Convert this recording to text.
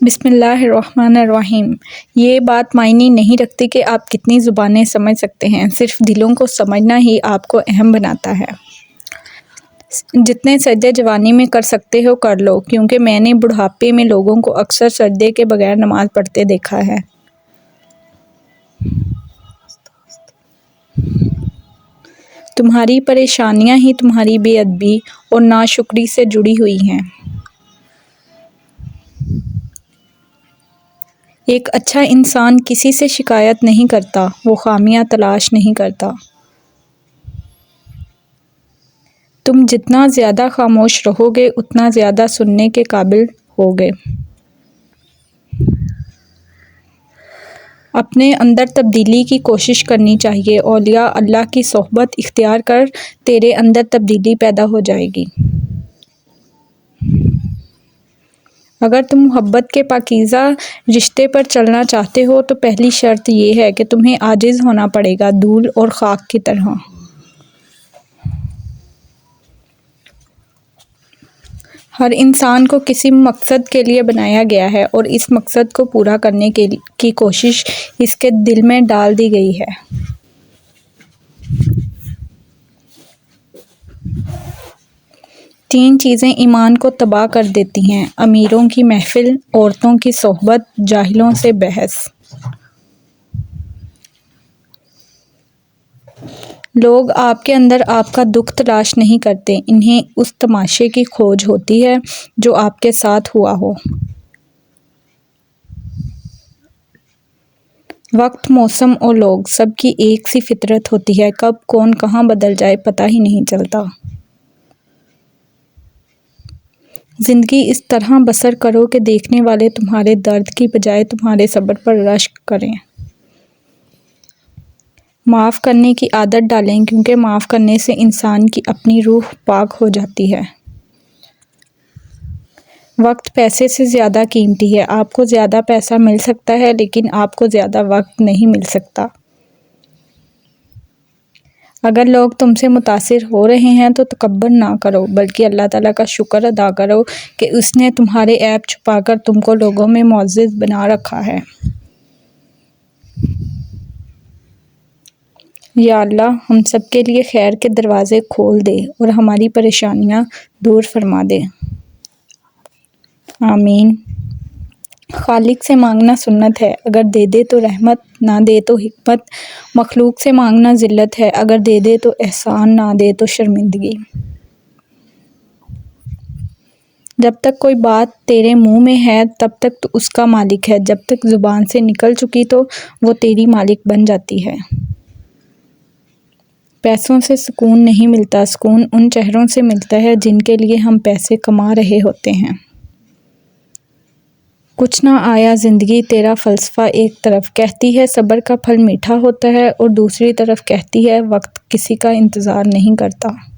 بسم اللہ الرحمن الرحیم۔ یہ بات معنی نہیں رکھتی کہ آپ کتنی زبانیں سمجھ سکتے ہیں، صرف دلوں کو سمجھنا ہی آپ کو اہم بناتا ہے۔ جتنے سجدے جوانی میں کر سکتے ہو کر لو، کیونکہ میں نے بڑھاپے میں لوگوں کو اکثر سجدے کے بغیر نماز پڑھتے دیکھا ہے۔ تمہاری پریشانیاں ہی تمہاری بے ادبی اور ناشکری سے جڑی ہوئی ہیں۔ ایک اچھا انسان کسی سے شکایت نہیں کرتا، وہ خامیاں تلاش نہیں کرتا۔ تم جتنا زیادہ خاموش رہو گے اتنا زیادہ سننے کے قابل ہوگے۔ اپنے اندر تبدیلی کی کوشش کرنی چاہیے۔ اولیاء اللہ کی صحبت اختیار کر تیرے اندر تبدیلی پیدا ہو جائے گی۔ اگر تم محبت کے پاکیزہ رشتے پر چلنا چاہتے ہو تو پہلی شرط یہ ہے کہ تمہیں عاجز ہونا پڑے گا، دھول اور خاک کی طرح۔ ہر انسان کو کسی مقصد کے لیے بنایا گیا ہے اور اس مقصد کو پورا کرنے کی کوشش اس کے دل میں ڈال دی گئی ہے۔ تین چیزیں ایمان کو تباہ کر دیتی ہیں: امیروں کی محفل، عورتوں کی صحبت، جاہلوں سے بحث۔ لوگ آپ کے اندر آپ کا دکھ تلاش نہیں کرتے، انہیں اس تماشے کی کھوج ہوتی ہے جو آپ کے ساتھ ہوا ہو۔ وقت، موسم اور لوگ، سب کی ایک سی فطرت ہوتی ہے، کب کون کہاں بدل جائے پتہ ہی نہیں چلتا۔ زندگی اس طرح بسر کرو کہ دیکھنے والے تمہارے درد کی بجائے تمہارے صبر پر رشک کریں۔ معاف کرنے کی عادت ڈالیں، کیونکہ معاف کرنے سے انسان کی اپنی روح پاک ہو جاتی ہے۔ وقت پیسے سے زیادہ قیمتی ہے۔ آپ کو زیادہ پیسہ مل سکتا ہے لیکن آپ کو زیادہ وقت نہیں مل سکتا۔ اگر لوگ تم سے متاثر ہو رہے ہیں تو تکبر نہ کرو، بلکہ اللہ تعالیٰ کا شکر ادا کرو کہ اس نے تمہارے عیب چھپا کر تم کو لوگوں میں معزز بنا رکھا ہے۔ یا اللہ، ہم سب کے لیے خیر کے دروازے کھول دے اور ہماری پریشانیاں دور فرما دے۔ آمین۔ خالق سے مانگنا سنت ہے، اگر دے دے تو رحمت، نہ دے تو حکمت۔ مخلوق سے مانگنا ذلت ہے، اگر دے دے تو احسان، نہ دے تو شرمندگی۔ جب تک کوئی بات تیرے منہ میں ہے تب تک تو اس کا مالک ہے، جب تک زبان سے نکل چکی تو وہ تیری مالک بن جاتی ہے۔ پیسوں سے سکون نہیں ملتا، سکون ان چہروں سے ملتا ہے جن کے لیے ہم پیسے کما رہے ہوتے ہیں۔ کچھ نہ آیا زندگی تیرا فلسفہ ایک طرف کہتی ہے صبر کا پھل میٹھا ہوتا ہے اور دوسری طرف کہتی ہے وقت کسی کا انتظار نہیں کرتا۔